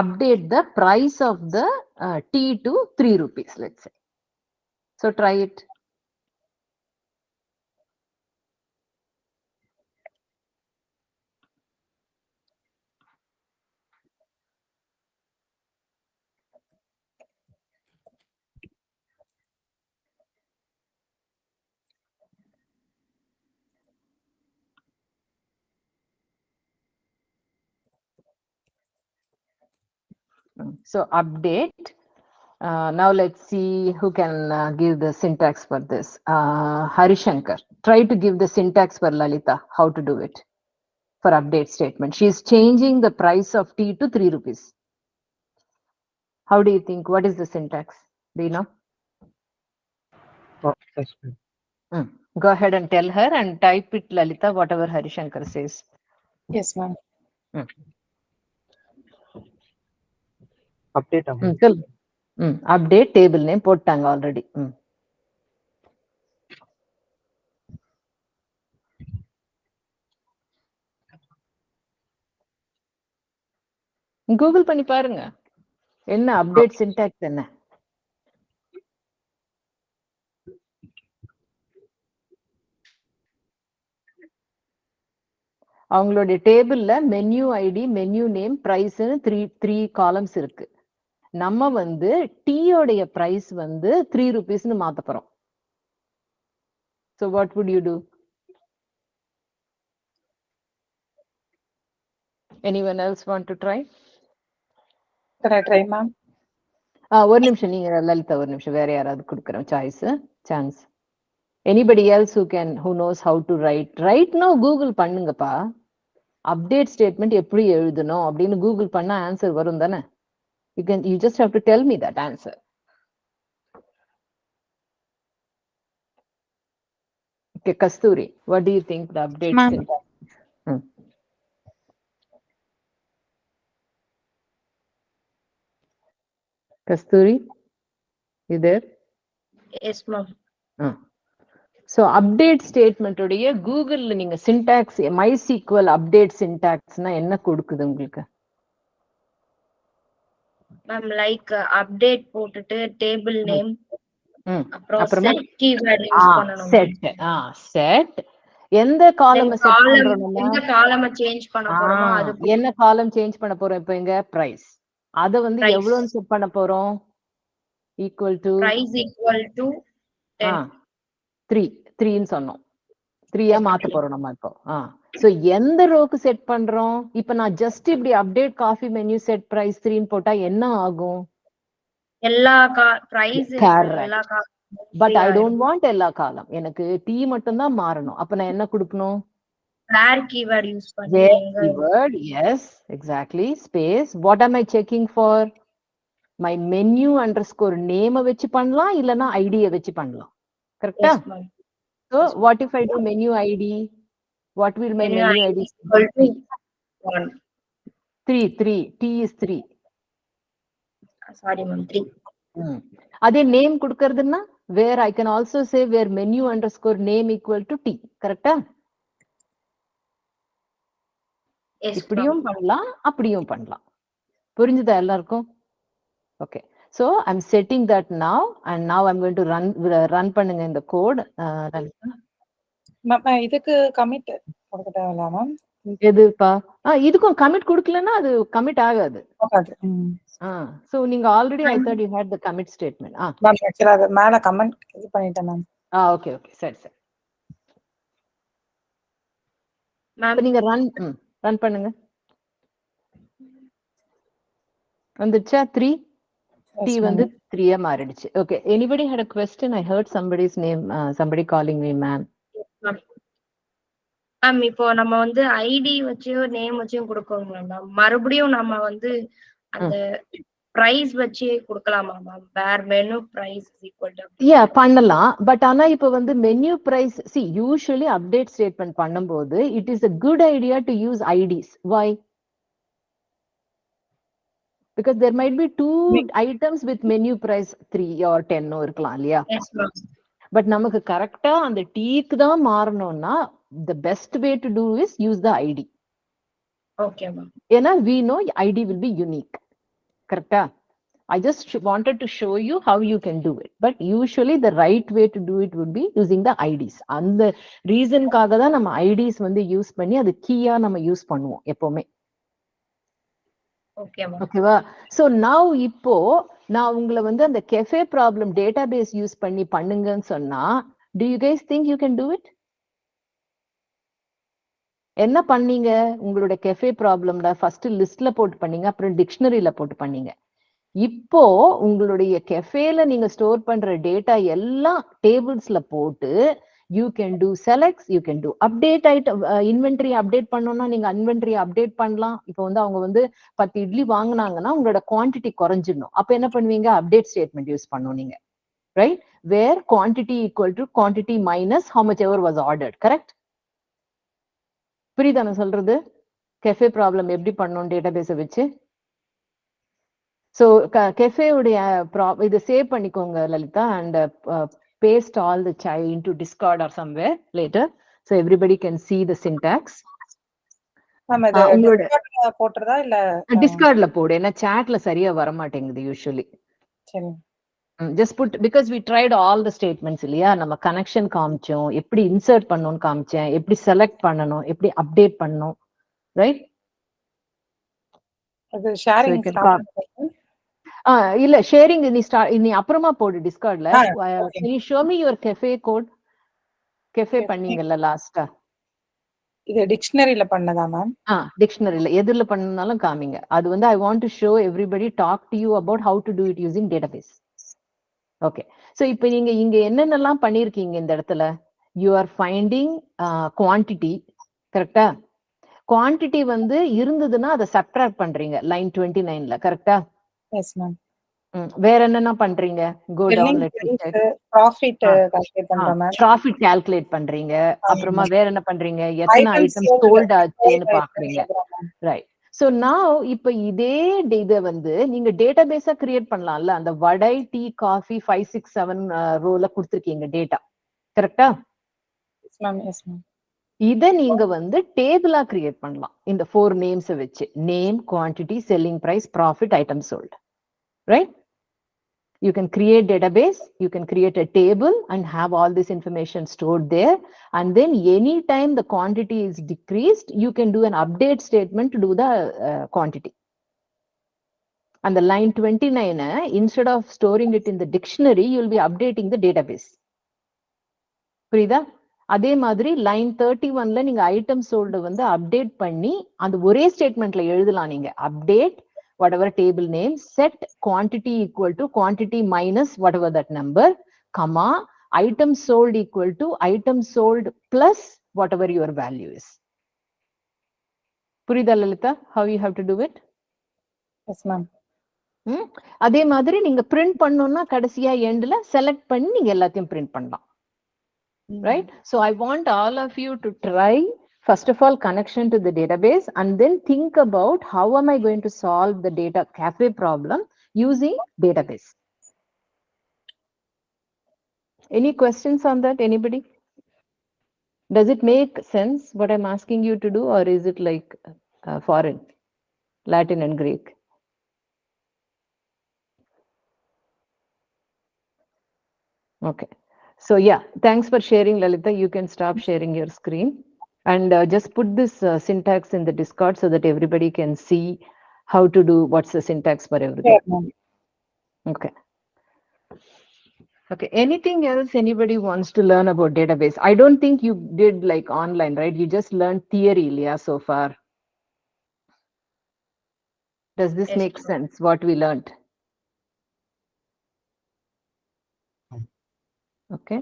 update the price of the tea to 3 rupees, let's say. So try it. So update. Now let's see who can give the syntax for this. Harishankar, try to give the syntax for Lalita, how to do it for update statement. She is changing the price of tea to 3 rupees. How do you think? What is the syntax? Do you know? Yes, ma'am. Go ahead and tell her and type it, Lalita, whatever Harishankar says. Yes, ma'am. Update, ma'am. Update table name போட்டாங்க already. Google பண்ணி பாருங்க என்ன update syntax என்ன. அவங்களுடைய டேபிள்ல menu ID, menu name, பிரைஸ்னு three columns இருக்கு. நம்ம வந்து டீயோடைய பிரைஸ் வந்து 3 rupeesனு மாத்த போறோம். So what would you do? Anyone else want to try? Can I try, ma'am? ஒரு நிமிஷம், நீங்க லலிதா ஒரு நிமிஷம், வேற யாராவது கொடுக்குறோம் chance. Anybody else who knows how to write right now? Google பண்ணுங்கப்பா. அப்டேட் ஸ்டேட்மெண்ட் எப்படி எழுதணும் அப்படின்னு கூகுள் பண்ணா ஆன்சர் வரும் தானே. You just have to tell me that answer. Okay, Kasturi, what do you think the update syntax? Kasturi, you there? Yes, ma'am. So update statement உடைய கூகுள்ல நீங்க syntax MySQL update syntaxனா என்ன கொடுக்குது உங்களுக்கு? மேம் லைக் அப்டேட் போட்டுட்டு table name அப்புறமா set keyword use பண்ணனும். Set எந்த காலமை செட் பண்றோம்? எந்த காலமை சேஞ்ச் பண்ண போறோமோ அது என்ன காலம் சேஞ்ச் பண்ண போறோம்? இப்போ எங்க பிரைஸ், அத வந்து எவ்வளவுன்னு செட் பண்ண போறோம்? Equal to price equal to 3 ன்னு சொன்னோம். 3 மாத்த போறோம் நம்ம இப்போ. சோ எந்த ரோக்கு செட் பண்றோம்? இப்போ நான் ஜஸ்ட் இப்படி update coffee menu set price 3 ன்னு போட்டா என்ன ஆகும்? எல்லா பிரைஸ் எல்லா பட் ஐ டோன்ட் வாண்ட் எல்லா காலம், எனக்கு டீ மட்டும் தான் மாறணும். அப்ப நான் என்ன கொடுக்கணும்? வேர் கீவேர்ட் யூஸ் பண்ணி. Where keyword, yes exactly. Space, what am I checking for? my menu underscore name வச்சு பண்ணலாம், இல்லனா ஐடியை வச்சு பண்ணலாம். கரெக்ட்டா? So what if I do menu ID? What will my menu ID equal to 1? 3. T is 3. Sorry ma'am, 3. அதே name கொடுக்கிறதுன்னா where I can also say where menu underscore name equal to T. கரெக்ட்டா? இப்படியும் பண்ணலாம், அப்படியும் பண்ணலாம். புரிஞ்சுதா எல்லாருக்கும்? Okay. So I'm setting that now, and now I'm going to run பண்ணுங்க இந்த கோட். இதுக்கு கமிட் கொடுக்க தேவையில்ல மேம். எதுப்பா? இதுக்கும் கமிட் கொடுக்கலன்னா அது கமிட் ஆகாது. So நீங்க already I thought you had the commit statement. Ma'am ஆக்சுவலா அது மேல கமெண்ட் இது பண்ணிட்டேன் மேம். ஓகே சரி. மேம் நீங்க ரன் பண்ணுங்க. வந்துச்சா? 3 T வந்து 3 மாறிடுச்சு. Okay, anybody had a question? I heard somebody's name, somebody calling me ma'am. Ma'am இப்போ நம்ம வந்து ஐடி வச்சியோ நேம் வச்சியோ கொடுக்கோங்க மேம். மறுபடியும் நம்ம வந்து அந்த பிரைஸ் வச்சே கொடுக்கலாமா ma'am? Where menu price equal to பண்ணலாம். பட் ஆனா இப்போ வந்து menu price, see usually update statement பண்ணும்போது it is a good idea to use IDs. Why? Because there might be two items with menu price 3 or 10 or இருக்கலாம் இல்லையா? Yes, ma'am. But நமக்கு கரெக்டா அந்த டீக்கு தான் மாறணும்னா the best way to do is use the ID. Okay, ma'am. ஏன்னா we know ID will be unique. கரெக்டா? I just wanted to show you how you can do it. But usually the right way to do it would be using the IDs. அந்த ரீசன்காக தான் நம்ம IDs வந்து use பண்ணி அது கீயா நம்ம use பண்ணுவோம் எப்பவுமே. Okay, ma'am. ஓகேவா? சோ நவ் இப்போ நான் உங்களை வந்து அந்த கெஃபே ப்ராப்ளம் டேட்டாபேஸ் யூஸ் பண்ணி பண்ணுங்கன்னு சொன்னா do you guys think you can do it? என்ன பண்ணீங்க உங்களோட கெஃபே ப்ராப்ளம்ல ஃபர்ஸ்ட் லிஸ்ட்ல போட்டு பண்ணீங்க, அப்புறம் டிக்ஷனரியில போட்டு பண்ணீங்க. இப்போ உங்களுடைய கெஃபேல நீங்க ஸ்டோர் பண்ற டேட்டா எல்லாம் டேபிள்ஸ்ல போட்டு you can do selects, you can do update item, inventory update பண்ணனும்னா நீங்க inventory update பண்ணலாம். இப்போ வந்து அவங்க வந்து 10 இட்லி வாங்குனாங்கன்னா உங்களோட குவாண்டிட்டி குறைஞ்சிடணும். அப்ப என்ன பண்ணுவீங்க? அப்டேட் ஸ்டேட்மெண்ட் யூஸ் பண்ணணும் நீங்க, right? Where quantity equal to quantity minus how much ever was ordered, correct? புரியுதா நான் சொல்றது? கெஃபே ப்ராப்ளம் எப்படி பண்ணணும் டேட்டாபேஸை வச்சு? ஸோ கெஃபே உடைய இதை சேவ் பண்ணிக்கோங்க Lalitha, and paste all the chai into Discord or somewhere later, so everybody can see the syntax. Ma'am இது Discordல போட்றதா இல்ல Discordல போடு, ஏன்னா chatல சரியா வர மாட்டேங்குது usually. சரி. Just put, because we tried all the statements இல்லையா, நம்ம கனெக்ஷன் காமிச்சோம், எப்படி இன்சர்ட் பண்ணணும்னு காமிச்சேன், எப்படி செலக்ட் பண்ணணும், எப்படி அப்டேட் பண்ணணும், ரைட்? அது ஷேரிங் இல்ல ஷேரிங் நீ அப்புறமா போடு டிஸ்கார்ட்ல. can you show me your cafe code? cafe பண்ணீங்கல்ல லாஸ்டா, இது டிக்ஷனரியில பண்ணதா மேம்? டிக்ஷனரியில எதுல பண்ணனாலும் காமிங்க. அது வந்து I want to show everybody, talk to you about how to do it using database. okay, so இப்போ நீங்க இங்க என்னென்னலாம் பண்ணிருக்கீங்க இந்த இடத்துல? you are finding quantity, கரெக்ட்டா? குவாண்டிட்டி வந்து இருந்ததுன்னா அதை சப்ட்ராக்ட் பண்றீங்க லைன் 29ல, கரெக்ட்டா? Yes ma'am. வேற என்னென்ன பண்றீங்க? go down, let me check. Profit calculate பண்றோம் மேம். ப்ராஃபிட் கால்குலேட் பண்றீங்க. அப்புறமா வேற என்ன பண்றீங்க? எத்தனை ஐட்டம் சோல்ட் ஆச்சுன்னு பாக்குறீங்க, ரைட்? சோ now இப்ப இதே இதை வந்து நீங்க டேட்டாபேஸா கிரியேட் பண்ணலாம்ல. அந்த வடை, டீ, காஃபி 5 6 7 ரோல கொடுத்திருக்கீங்க டேட்டா, கரெக்ட்டா? Yes ma'am. Yes ma'am. இத நீங்க வந்து டேபிளா கிரியேட் பண்ணலாம் இந்த 4 நேம்ஸ் வச்சு. Name, quantity, selling price, profit, item sold, right? You can create database, you can create a table and have all this information stored there, and then anytime the quantity is decreased, you can do an update statement to do the quantity. And the line 29, instead of storing it in the dictionary, you will be updating the database. புரியுதா? அதே மாதிரி line 31ல நீங்க item sold வந்து update பண்ணி அந்த ஒரே ஸ்டேட்மெண்ட்ல எழுதலாம். நீங்க update whatever table name, set quantity equal to quantity minus whatever that number, comma, item sold equal to item sold plus whatever your value is. புரியுதா Lalitha? how you have to do it? Yes ma'am. அதே மாதிரி நீங்க print பண்ணனும்னா கடைசியா எண்ட்ல select பண்ணி நீங்க எல்லாத்தையும் பிரிண்ட் பண்ணலாம், right? So I want all of you to try, first of all, connection to the database, and then think about how am I going to solve the data cafe problem using database. Any questions on that, anybody? Does it make sense what I'm asking you to do, or is it like foreign, Latin and Greek? Okay, so yeah, thanks for sharing, Lalita. You can stop sharing your screen. And just put this syntax in the Discord so that everybody can see how to do, what's the syntax for everything. Okay. Okay. Anything else anybody wants to learn about database? I don't think you did like online, right? You just learned theory, Leah, so far. Does this make sense, what we learned? Okay.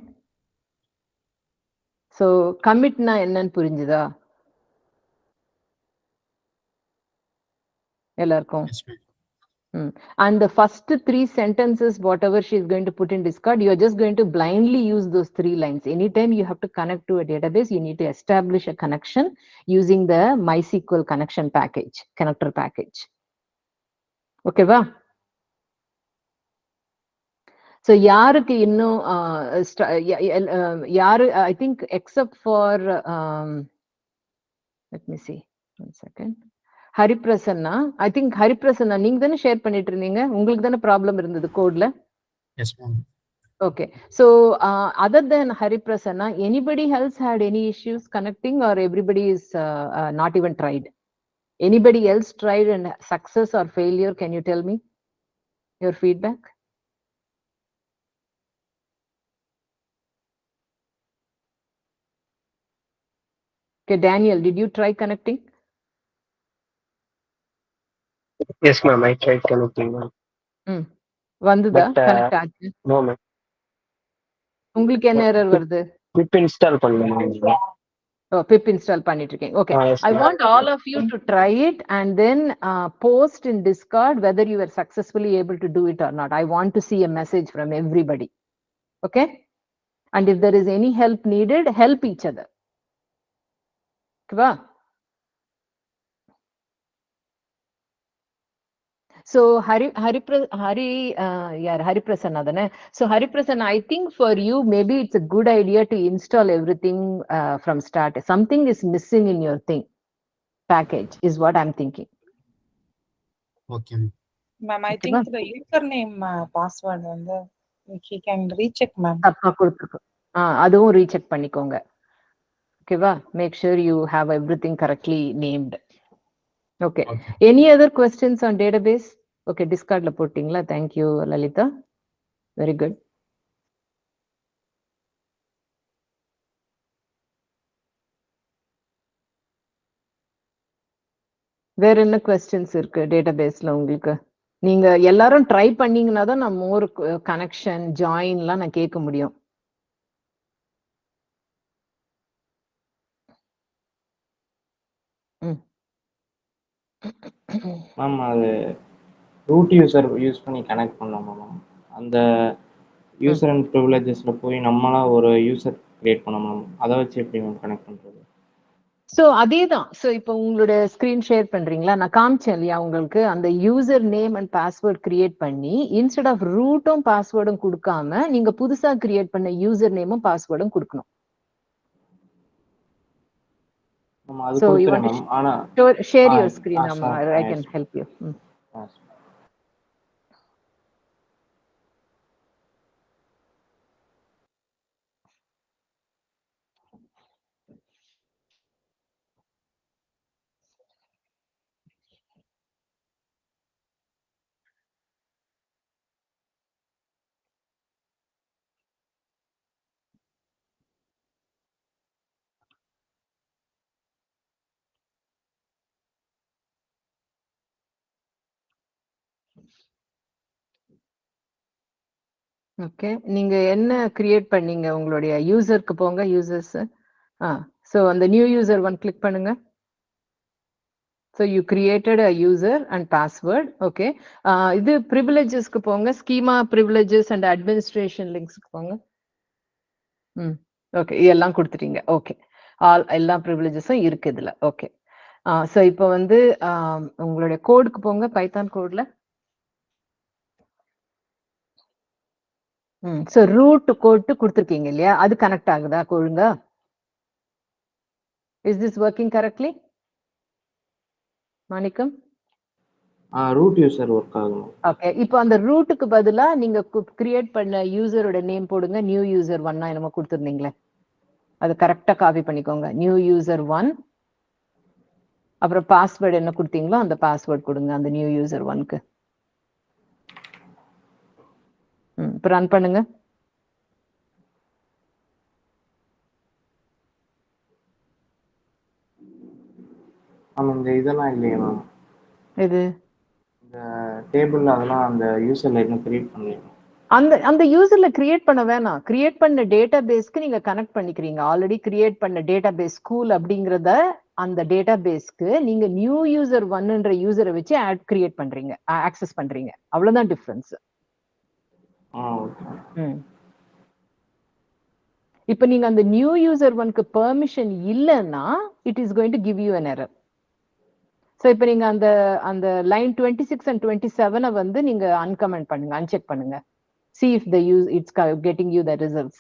So commit na என்னன்னு புரிஞ்சுதா எல்லாருக்கும்? And the first 3 sentences, whatever she is going to put in Discord, you are just going to blindly use those 3 lines. Anytime you have to connect to a database, you need to establish a connection using the MySQL connection package, connector package. ஓகேவா? So யாருக்கு இன்னும் யாரு I think except for let me see one second. Hariprasanna, I think Hariprasanna நீங்க தானே share பண்ணிட்டு இருந்தீங்க, உங்களுக்கு தானே ப்ராப்ளம் இருந்தது கோட்ல? Yes ma'am. Okay, so other than Hariprasanna, anybody else had any issues connecting, or everybody is not even tried? Anybody else tried and success or failure? Can you tell me your feedback? Okay, Daniel, did you try connecting? Yes, ma'am. I tried connecting, ma'am. Vandudha, But connect ஆச்சு. no, ma'am. உங்களுக்கு என்ன error வருது? Pip install பண்ணேன். Oh, pip install பண்ணிட்டு இருக்கீங்க. Okay, Yes, I ma'am. want all of you to try it and then post in Discord whether you were successfully able to do it or not. I want to see a message from everybody. Okay, and if there is any help needed, help each other. Okay. So Hariprasanna தானே? So Hariprasanna, I think for you maybe it's a good idea to install everything from start. Something is missing in your thing package is what I'm thinking. Okay, ma'am. Ma'am, I think the username password வந்து he can recheck, ma'am. தப்பா கொடுத்துருக்கோம். அதுவும் recheck பண்ணிக்கோங்க. ஓகேவா? Make sure you have everything correctly named. Okay. Any other questions on database? Okay, Discordல போட்டீங்களா? Thank you, Lalita. Very good. வேற என்ன questions இருக்கு டேட்டாபேஸ்ல உங்களுக்கு? நீங்க எல்லாரும் ட்ரை பண்ணீங்கன்னா தான் நான் மோர் கனெக்ஷன் ஜாயின்லாம் நான் கேட்க முடியும். மேம் அது ரூட் யூசர் யூஸ் பண்ணி கனெக்ட் பண்ணோம் மேம். அந்த யூசர் அண்ட் ப்ரிவிலேஜஸ்ல போய் நம்மளா ஒரு யூசர் கிரியேட் பண்ணோம் மேம். அதை வச்சு எப்படி மேம் கனெக்ட் பண்றது? ஸோ அதே தான். ஸோ இப்போ உங்களோட ஸ்க்ரீன் ஷேர் பண்றீங்களா? நான் காமிச்சேன் இல்லையா உங்களுக்கு, அந்த user name and password create பண்ணி இன்ஸ்டெட் ஆஃப் ரூட்டும் பாஸ்வேர்டும் கொடுக்காம நீங்க புதுசா கிரியேட் பண்ண யூசர் நேமும் பாஸ்வேர்டும் கொடுக்கணும். So you want to share your screen, I can help you. Okay, நீங்க என்ன கிரியேட் பண்ணீங்க? உங்களுடைய யூசருக்கு போங்க, யூசர்ஸ். ஸோ அந்த நியூ யூசர் ஒன் கிளிக் பண்ணுங்க. So you created a user and password. Okay, இது ப்ரிவிலேஜஸ்க்கு போங்க, ஸ்கீமா ப்ரிவிலேஜஸ் அண்ட் அட்மினிஸ்ட்ரேஷன் லிங்க்ஸ்க்கு போங்க. ஓகே, இதெல்லாம் கொடுத்துட்டீங்க. ஓகே, எல்லா ப்ரிவிலேஜஸும் இருக்கு இதுல. ஓகே, ஸோ இப்போ வந்து உங்களுடைய கோடுக்கு போங்க, பைத்தான் கோட்ல. ஸோ ரூட் கோட்டு கொடுத்துருக்கீங்க இல்லையா, அது கனெக்ட் ஆகுதா ஒழுங்கா? Is this working correctly Manickam? Root user work ஆகும். ஓகே, இப்போ அந்த ரூட்டுக்கு பதிலா நீங்க கிரியேட் பண்ண யூசரோட நேம் போடுங்க. நியூ யூசர் ஒன்னா என்னமோ கொடுத்துருந்தீங்களே, அது கரெக்டா காப்பி பண்ணிக்கோங்க. நியூ யூசர் 1, அப்புறம் பாஸ்வேர்டு என்ன கொடுத்தீங்களோ அந்த பாஸ்வேர்ட் கொடுங்க அந்த நியூ யூசர் 1க்கு. இப்போ ரன் பண்ணுங்க. இந்த இதெல்லாம் இல்லையா மேம்? இது இந்த டேபிள் அதெல்லாம் அந்த யூசர்ல இன்னும் கிரியேட் பண்ணல. அந்த யூசர்ல கிரியேட் பண்ண வேணாம். கிரியேட் பண்ண டேட்டா பேஸ்க்கு நீங்க கனெக்ட் பண்ணிக்கிறீங்க. ஆல்ரெடி கிரியேட் பண்ண டேட்டா பேஸ் ஸ்கூல் அப்படிங்கறத அந்த டேட்டா பேஸ்க்கு நீங்க நியூ யூசர் 1ன்ற யூசரை வச்சு ஆட் கிரியேட் பண்றீங்க, ஆக்சஸ் பண்றீங்க. அவ்வளவுதான் டிஃபரன்ஸ். இப்போ நீங்க அந்த நியூ யூசர் 1க்கு பெர்மிஷன் இல்லைன்னா it is going to give you an error. So இப்போ நீங்க அந்த அந்த லைன் 26 and 27 வந்து நீங்க அன்கமெண்ட் பண்ணுங்க, அன்செக் பண்ணுங்க. See if the use it's getting you the results.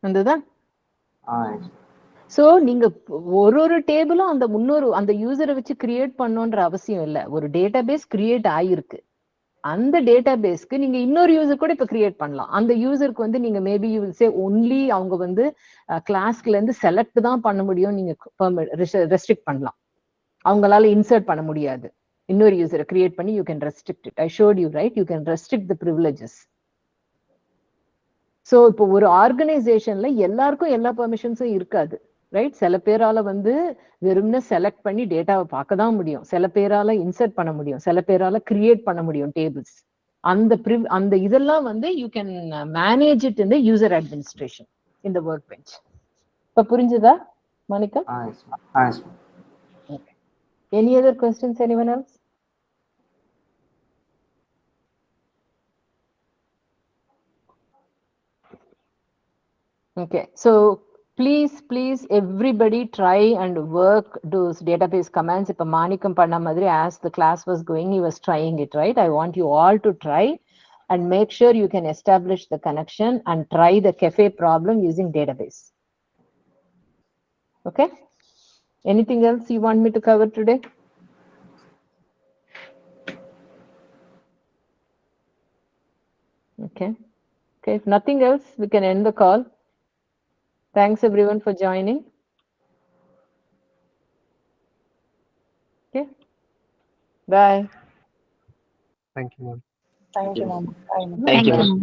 வந்ததா? சோ நீங்க ஒரு டேபிளும் அந்த முன்னொரு அந்த யூசரை வச்சு கிரியேட் பண்ணணும்ன்ற அவசியம் இல்ல. ஒரு டேட்டாபேஸ் கிரியேட் ஆயிருக்கு. அந்த டேட்டாபேஸ்க்கு நீங்க இன்னொரு யூசர் கூட இப்ப கிரியேட் பண்ணலாம். அந்த யூசருக்கு வந்து நீங்க maybe you will say only அவங்க வந்து கிளாஸ்ல இருந்து செலக்ட் தான் பண்ண முடியும், நீங்க ரெஸ்ட்ரிக்ட் பண்ணலாம். அவங்களால இன்சர்ட் பண்ண முடியாது. இன்னொரு யூசரை கிரியேட் பண்ணி you can restrict it. I showed you right, you can restrict the privileges. So இப்போ ஒரு ஆர்கனைசேஷன்ல எல்லாருக்கும் எல்லா பெர்மிஷன்ஸும் இருக்காது, ரைட்? சில பேரால வந்து வெறும்னு செலக்ட் பண்ணி டேட்டாவை பார்க்க தான் முடியும், சில பேரால இன்சர்ட் பண்ண முடியும், சில பேரால கிரியேட் பண்ண முடியும் டேபிள்ஸ். அந்த இதெல்லாம் வந்து you can manage it in the user administration in the work bench. இப்ப புரிஞ்சுதா Manika? Any other questions, anyone else? Okay, so please everybody try and work those database commands. Ipa Manikam panna madri, as the class was going, he was trying it, right? I want you all to try and make sure you can establish the connection and try the cafe problem using database. Okay, anything else you want me to cover today? Okay, if nothing else, we can end the call. Thanks everyone for joining. Okay, bye. Thank you, ma'am. Thank you, ma'am. Bye. Thank you, ma'am.